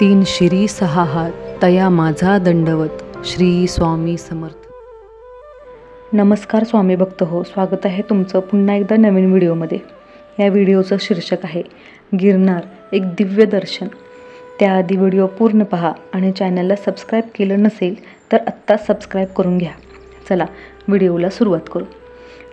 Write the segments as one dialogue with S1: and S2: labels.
S1: तीन शिरी सहा हात तया माझा दंडवत. श्री स्वामी समर्थ.
S2: नमस्कार स्वामी भक्त हो, स्वागत आहे तुमचं पुन्हा एकदा नवीन व्हिडिओमध्ये. या व्हिडिओचं शीर्षक आहे गिरनार एक दिव्य दर्शन. त्याआधी व्हिडिओ पूर्ण पहा आणि चॅनलला सबस्क्राईब केलं नसेल तर आत्ता सबस्क्राईब करून घ्या. चला व्हिडिओला सुरुवात करू.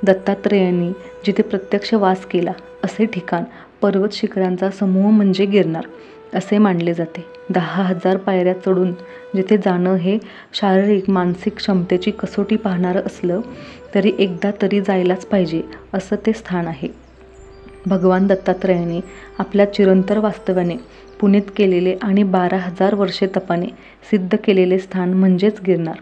S2: दत्तात्रेयांनी जिथे प्रत्यक्ष वास केला असे ठिकाण, पर्वत शिखरांचा समूह म्हणजे गिरनार असे मानले जाते. 10,000 पायऱ्या चढून जिथे जाणं हे शारीरिक मानसिक क्षमतेची कसोटी पाहणारं असलं तरी एकदा तरी जायलाच पाहिजे असं ते स्थान आहे. भगवान दत्तात्रेयांनी आपल्या चिरंतर वास्तव्याने पुनीत केलेले आणि 12,000 वर्षे तपाने सिद्ध केलेले स्थान म्हणजेच गिरनार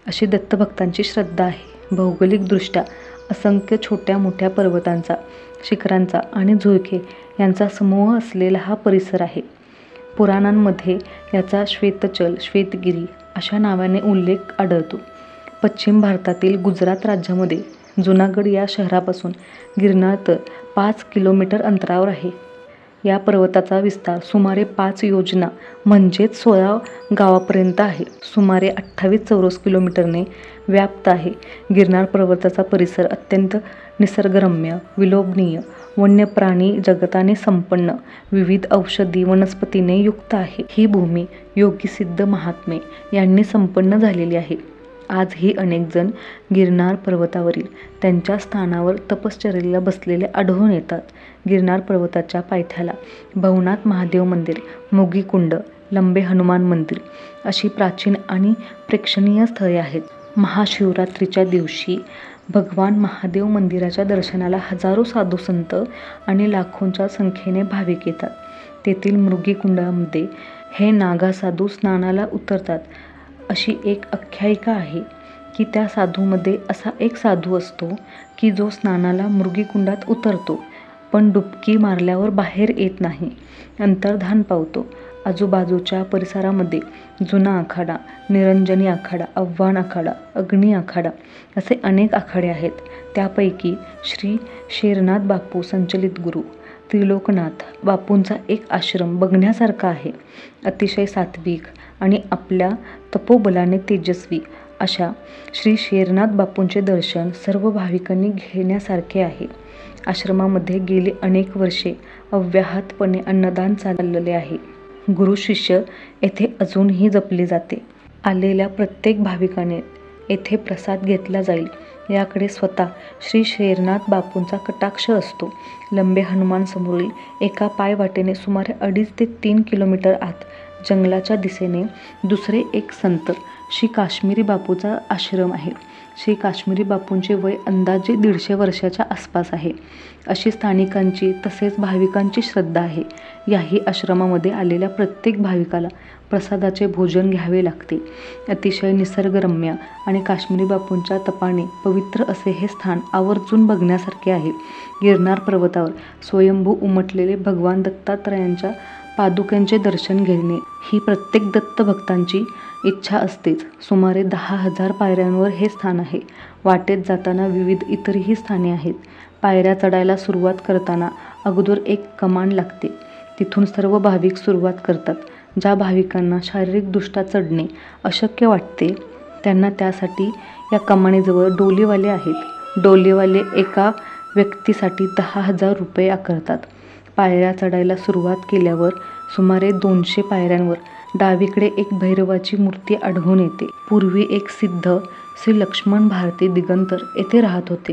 S2: अशी दत्तभक्तांची श्रद्धा आहे. भौगोलिकदृष्ट्या असंख्य छोट्या मोठ्या पर्वतांचा, शिखरांचा आणि झुळके यांचा समूह असलेला हा परिसर आहे. पुराणांमध्ये याचा श्वेतचल, श्वेतगिरी अशा नावाने उल्लेख आढळतो. पश्चिम भारतातील गुजरात राज्यामध्ये जुनागड या शहरापासून गिरनार तर 5 किलोमीटर अंतरावर आहे. या पर्वताचा विस्तार सुमारे 5 योजना म्हणजेच 16 गावापर्यंत आहे. सुमारे 28 चौरस किलोमीटरने व्याप्त आहे. गिरनार पर्वताचा परिसर अत्यंत निसर्गरम्य, विलोभनीय, वन्य प्राणी जगताने संपन्न, विविध औषधी वनस्पतीने युक्त आहे. ही भूमी योगीसिद्ध महात्मे यांनी संपन्न झालेली आहे. आजही अनेक जण गिरनार पर्वतावरील त्यांच्या स्थानावर तपश्चर्येला बसलेले आढळून येतात. गिरनार पर्वताच्या पायथ्याला भवनाथ महादेव मंदिर, मोगीकुंड, लंबे हनुमान मंदिर अशी प्राचीन आणि प्रेक्षणीय स्थळे आहेत. महाशिवरात्रीच्या दिवशी भगवान महादेव मंदिराच्या दर्शनाला हजारो साधू संत आणि लाखोंच्या संख्येने भाविक येतात. तेथील मृगीकुंडामध्ये हे नागा साधू स्नानाला उतरतात. अशी एक आख्यायिका आहे की त्या साधूमध्ये असा एक साधू असतो की जो स्नानाला मृगीकुंडात उतरतो पण डुबकी मारल्यावर बाहेर येत नाही, अंतर्धान पावतो. आजूबाजूच्या परिसरामध्ये जुना आखाडा, निरंजनी आखाडा, आव्हान आखाडा, अग्नी आखाडा असे अनेक आखाडे आहेत. त्यापैकी श्री शेरनाथ बापू संचलित गुरु त्रिलोकनाथ बापूंचा एक आश्रम बघण्यासारखा आहे. अतिशय सात्विक आणि आपल्या तपोबलाने तेजस्वी अशा श्री शेरनाथ बापूंचे दर्शन सर्व भाविकांनी घेण्यासारखे आहे. आश्रमामध्ये गेली अनेक वर्षे अव्याहतपणे अन्नदान चाललेले आहे. गुरु शिष्य येथे अजूनही जपले जाते. आलेल्या प्रत्येक भाविकाने येथे प्रसाद घेतला जाईल याकडे स्वतः श्री शेरनाथ बापूंचा कटाक्ष असतो. लंबे हनुमान समोरील एका पायवाटेने सुमारे 2.5 ते 3 किलोमीटर आत जंगलाच्या दिशेने दुसरे एक संत श्री काश्मीरी बापूचा आश्रम आहे. श्री काश्मीरी बापूंचे वय अंदाजे 150 वर्षाच्या आसपास आहे अशी स्थानिकांची तसेच भाविकांची श्रद्धा आहे. याही आश्रमामध्ये आलेल्या प्रत्येक भाविकाला प्रसादाचे भोजन घ्यावे लागते. अतिशय निसर्गरम्य आणि काश्मीरी बापूंच्या तपाने पवित्र असे हे स्थान आवर्जून बघण्यासारखे आहे. गिरनार पर्वतावर स्वयंभू उमटलेले भगवान दत्तात्रेयांच्या पादुकांचे दर्शन घेणे ही प्रत्येक दत्तभक्तांची इच्छा असतेच. सुमारे 10,000 पायऱ्यांवर हे स्थान आहे. वाटेत जाताना विविध इतरही स्थाने आहेत. पायऱ्या चढायला सुरुवात करताना अगोदर एक कमान लागते. तिथून सर्व भाविक सुरुवात करतात. ज्या भाविकांना शारीरिकदृष्ट्या चढणे अशक्य वाटते त्यांना त्यासाठी या कमानीजवळ डोलीवाले आहेत. डोलीवाले एका व्यक्तीसाठी 10,000 रुपये आकारतात. पायऱ्या चढायला सुरुवात केल्यावर सुमारे 200 पायऱ्यांवर डावीकडे एक भैरवाची मूर्ती आढळून येते. पूर्वी एक सिद्ध श्री लक्ष्मण भारती दिगंतर येथे राहत होते.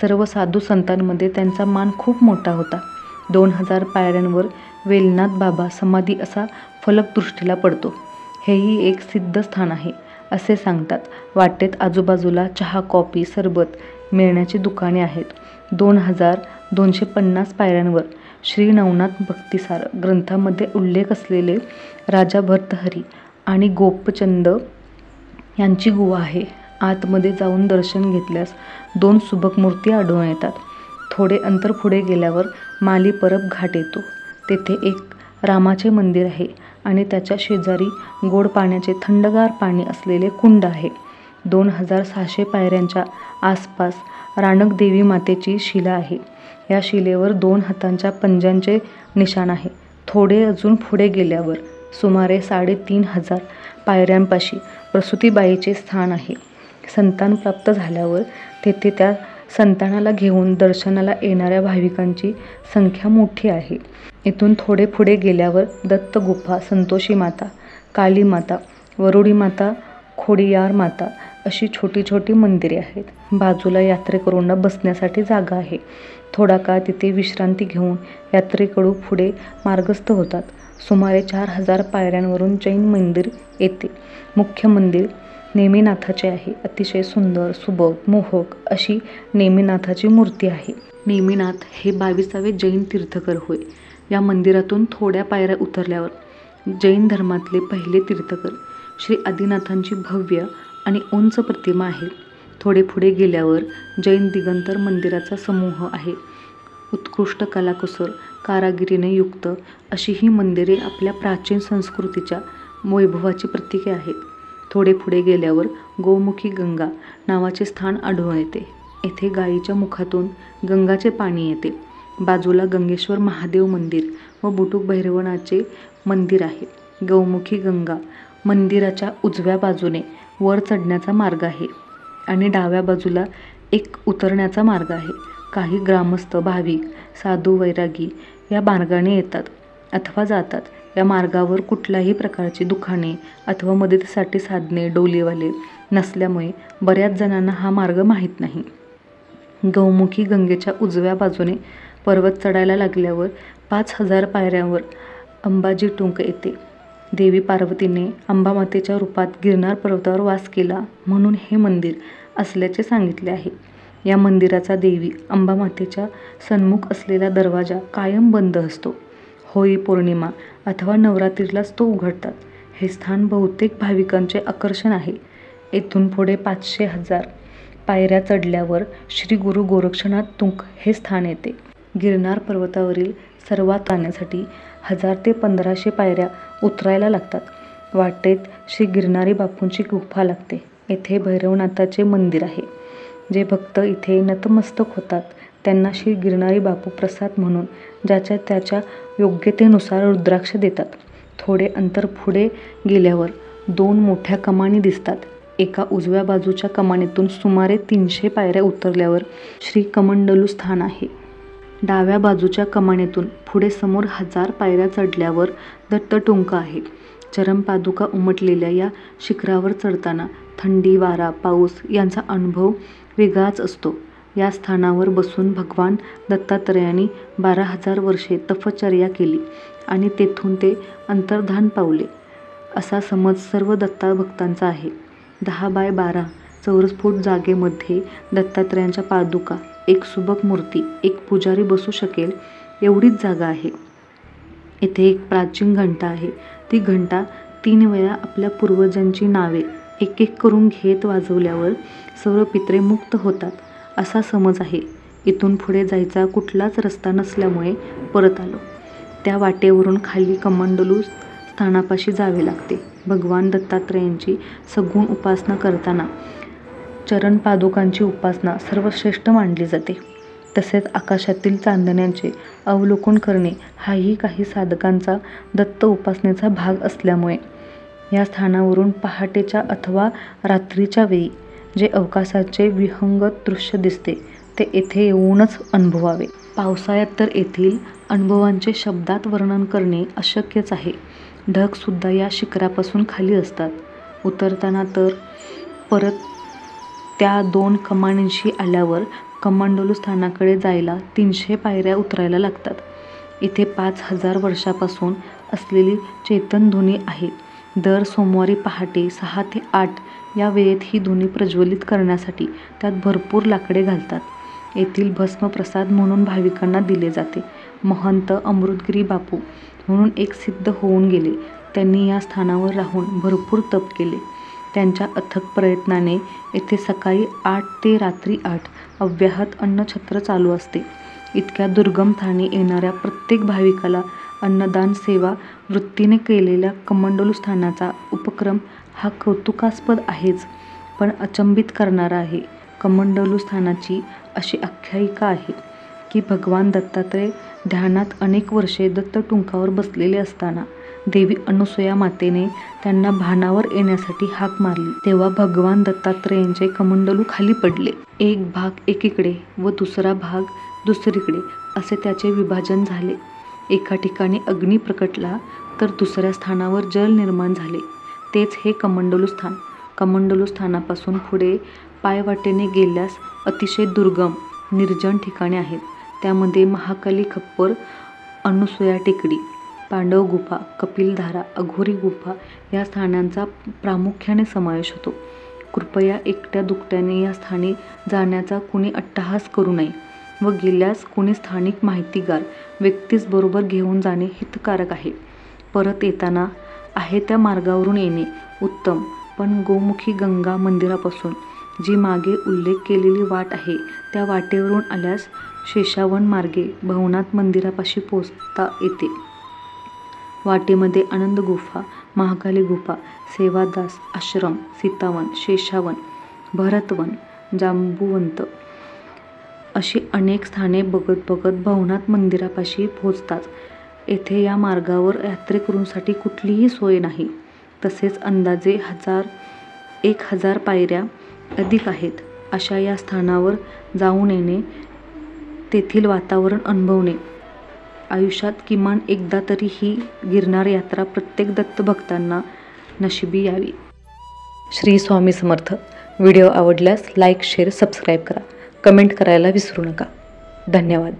S2: सर्व साधू संतांमध्ये त्यांचा मान खूप मोठा होता. 2,000 पायऱ्यांवर वेलनाथ बाबा समाधी असा फलक दृष्टीला पडतो. हेही एक सिद्ध स्थान आहे असे सांगतात. वाटेत आजूबाजूला चहा, कॉफी, सरबत मिळण्याची दुकाने आहेत. 2,250 पायऱ्यांवर श्री नवनाथ भक्तिसार ग्रंथामध्ये उल्लेख असलेले राजा भर्तहरी आणि गोपचंद यांची गुहा आहे. आतमध्ये जाऊन दर्शन घेतल्यास 2 सुबक मूर्ती आढळून येतात. थोडे अंतर पुढे गेल्यावर माली परब घाट येतो. तेथे एक रामाचे मंदिर आहे आणि त्याच्या शेजारी गोड पाण्याचे थंडगार पाणी असलेले कुंड आहे. 2,600 पायऱ्यांच्या आसपास राणक देवी मातेची शिला आहे. या शिलेवर 2 हातांच्या पंजांचे निशाण आहे. थोडे अजून पुढे गेल्यावर सुमारे 3,500 पायऱ्यांपाशी प्रसूतीबाईचे स्थान आहे. संतान प्राप्त झाल्यावर तेथे त्या संतानाला घेऊन दर्शनाला येणाऱ्या भाविकांची संख्या मोठी आहे. इथून थोडे पुढे गेल्यावर दत्त गुफा, संतोषी माता, काली माता, वरुडी माता, खोडियार माता अशी छोटी छोटी मंदिरे आहेत. बाजूला यात्रेकरूंना बसण्यासाठी जागा आहे. थोडा काळ तिथे विश्रांती घेऊन यात्रेकरू पुढे मार्गस्थ होतात. सुमारे 4,000 पायऱ्यांवरून जैन मंदिर येते. मुख्य मंदिर नेमिनाथाचे आहे. अतिशय सुंदर, सुबक, मोहक अशी नेमिनाथाची मूर्ती आहे. नेमिनाथ हे 22वे जैन तीर्थकर होय. या मंदिरातून थोड्या पायऱ्या उतरल्यावर जैन धर्मातले पहिले तीर्थकर श्री आदिनाथांची भव्य आणि उंच प्रतिमा आहे. थोडे पुढे गेल्यावर जैन दिगंतर मंदिराचा समूह आहे. उत्कृष्ट कलाकुसर कारागिरीने युक्त अशी ही मंदिरे आपल्या प्राचीन संस्कृतीच्या वैभवाची प्रतीके आहेत. थोडे पुढे गेल्यावर गोमुखी गंगा नावाचे स्थान आढळून येते. येथे गायीच्या मुखातून गंगाचे पाणी येते. बाजूला गंगेश्वर महादेव मंदिर व बुटुक भैरवनाचे मंदिर आहे. गौमुखी गंगा मंदिराच्या उजव्या बाजूने वर चढण्याचा मार्ग आहे आणि डाव्या बाजूला एक उतरण्याचा मार्ग आहे. काही ग्रामस्थ, भाविक, साधू, वैरागी या मार्गाने येतात अथवा जातात. या मार्गावर कुठल्याही प्रकारची दुकाने अथवा मदतीसाठी साधने, डोलीवाले नसल्यामुळे बऱ्याच जणांना हा मार्ग माहीत नाही. गौमुखी गंगेच्या उजव्या बाजूने पर्वत चढायला लागल्यावर 5,000 पायऱ्यांवर अंबाजी टुंक येते. देवी पार्वतीने अंबामातेच्या रूपात गिरनार पर्वतावर वास केला म्हणून हे मंदिर असल्याचे सांगितले आहे. या मंदिराचा देवी अंबामातेच्या सन्मुख असलेला दरवाजा कायम बंद असतो. होळी पौर्णिमा अथवा नवरात्रीलाच तो उघडतात. हे स्थान बहुतेक भाविकांचे आकर्षण आहे. येथून पुढे 500-1000 पायऱ्या चढल्यावर श्री गुरु गोरक्षनाथ टुंक हे स्थान येते. गिरनार पर्वतावरील सर्वात जाण्यासाठी 1000 ते 1500 पायऱ्या उतरायला लागतात. वाटेत श्री गिरनारी बापूंची गुफा लागते. येथे भैरवनाथाचे मंदिर आहे. जे भक्त इथे नतमस्तक होतात त्यांना श्री गिरनारी बापू प्रसाद म्हणून ज्याच्या त्याच्या योग्यतेनुसार रुद्राक्ष देतात. थोडे अंतर पुढे गेल्यावर 2 मोठ्या कमानी दिसतात. एका उजव्या बाजूच्या कमानीतून सुमारे 300 पायऱ्या उतरल्यावर श्री कमंडलू स्थान आहे. डाव्या बाजूच्या कमानीतून पुढे समोर 1000 पायऱ्या चढल्यावर दत्तटुंक आहे. चरणपादुका उमटलेल्या या शिखरावर चढताना थंडी, वारा, पाऊस यांचा अनुभव वेगळाच असतो. या स्थानावर बसून भगवान दत्तात्रयांनी 12,000 वर्षे तपश्चर्या केली आणि तेथून ते अंतर्धान पावले असा समज सर्व दत्तभक्तांचा आहे. 10 बाय 12 चौरस फूट जागेमध्ये दत्तात्रयांच्या पादुका, एक सुबक मूर्ती, एक पुजारी बसू शकेल एवढीच जागा आहे. इथे एक प्राचीन घंटा आहे. ती घंटा 3 वेळा आपल्या पूर्वजांची नावे एक एक करून घेत वाजवल्यावर सर्व पितरे मुक्त होतात असा समज आहे. इथून पुढे जायचा कुठलाच रस्ता नसल्यामुळे परत आलो. त्या वाटेवरून खाली कमंडलू स्थानापाशी जावे लागते. भगवान दत्तात्रयांची सगुण उपासना करताना चरणपादुकांची उपासना सर्वश्रेष्ठ मानली जाते. तसेच आकाशातील चांदण्यांचे अवलोकन करणे हाही काही साधकांचा दत्त उपासनेचा भाग असल्यामुळे या स्थानावरून पहाटेच्या अथवा रात्रीच्या वेळी जे अवकाशाचे विहंगत दृश्य दिसते ते येथे येऊनच अनुभवावे. पावसाळ्यात तर येथील अनुभवांचे शब्दात वर्णन करणे अशक्यच आहे. ढगसुद्धा या शिखरापासून खाली असतात. उतरताना तर परत त्या 2 कमानींशी आल्यावर कमंडलू स्थानाकडे जायला 300 पायऱ्या उतरायला लागतात. इथे 5,000 वर्षापासून असलेली चैतन्यधुनी आहे. दर सोमवारी पहाटे 6 ते 8 या वेळेत ही धुनी प्रज्वलित करण्यासाठी त्यात भरपूर लाकडे घालतात. येथील भस्म प्रसाद म्हणून भाविकांना दिले जाते. महंत अमृतगिरी बापू म्हणून एक सिद्ध होऊन गेले. त्यांनी या स्थानावर राहून भरपूर तप केले. त्यांच्या अथक प्रयत्नाने येथे सकाळी 8 ते रात्री 8 अव्याहत अन्नछत्र चालू असते. इतक्या दुर्गम ठाणी येणाऱ्या प्रत्येक भाविकाला अन्नदान सेवा वृत्तीने केलेल्या कमंडलू स्थानाचा उपक्रम हा कौतुकास्पद आहेच, पण अचंबित करणारा आहे. कमंडलू स्थानाची अशी आख्यायिका आहे की भगवान दत्तात्रय ध्यानात अनेक वर्षे दत्तटुंकावर बसलेले असताना देवी अनुसूया मातेने त्यांना भानावर येण्यासाठी हाक मारली तेव्हा भगवान दत्तात्रेयांचे कमंडलू खाली पडले. एक भाग एकीकडे व दुसरा भाग दुसरीकडे असे त्याचे विभाजन झाले. एका ठिकाणी अग्नी प्रकटला तर दुसऱ्या स्थानावर जल निर्माण झाले. तेच हे कमंडलू स्थान. कमंडलू स्थानापासून पुढे पायवाटेने गेल्यास अतिशय दुर्गम निर्जन ठिकाणे आहेत. त्यामध्ये महाकाली खप्पर, अनुसूया टेकडी, पांडव गुफा, कपिलधारा, अघोरी गुफा या स्थानांचा प्रामुख्याने समावेश होतो. कृपया एकट्या दुकट्याने या स्थानी जाण्याचा कुणी अट्टहास करू नये व गेल्यास कुणी स्थानिक माहितीगार व्यक्तीस बरोबर घेऊन जाणे हितकारक आहे. परत येताना आहे त्या मार्गावरून येणे उत्तम. पण गोमुखी गंगा मंदिरापासून जी मागे उल्लेख केलेली वाट आहे त्या वाटेवरून आल्यास शेषावन मार्गे भवनाथ मंदिरापाशी पोहोचता येते. वाटेमध्ये आनंद गुफा, महाकाली गुफा, सेवादास आश्रम, सीतावन, शेषावन, भरतवन, जांबुवंत अशी अनेक स्थाने बघत बघत भवनाथ मंदिरापाशी पोहोचताच येथे या मार्गावर यात्रेकरूंसाठी कुठलीही सोय नाही. तसेच अंदाजे 1000 पायऱ्या अधिक आहेत. अशा या स्थानावर जाऊन येणे, तेथील वातावरण अनुभवणे, आयुष्यात किमान एकदा तरी ही गिरनार यात्रा प्रत्येक दत्तभक्तांना नशिबी यावी.
S1: श्री स्वामी समर्थ. व्हिडिओ आवडल्यास लाईक, शेअर, सबस्क्राईब करा. कमेंट करायला विसरू नका. धन्यवाद.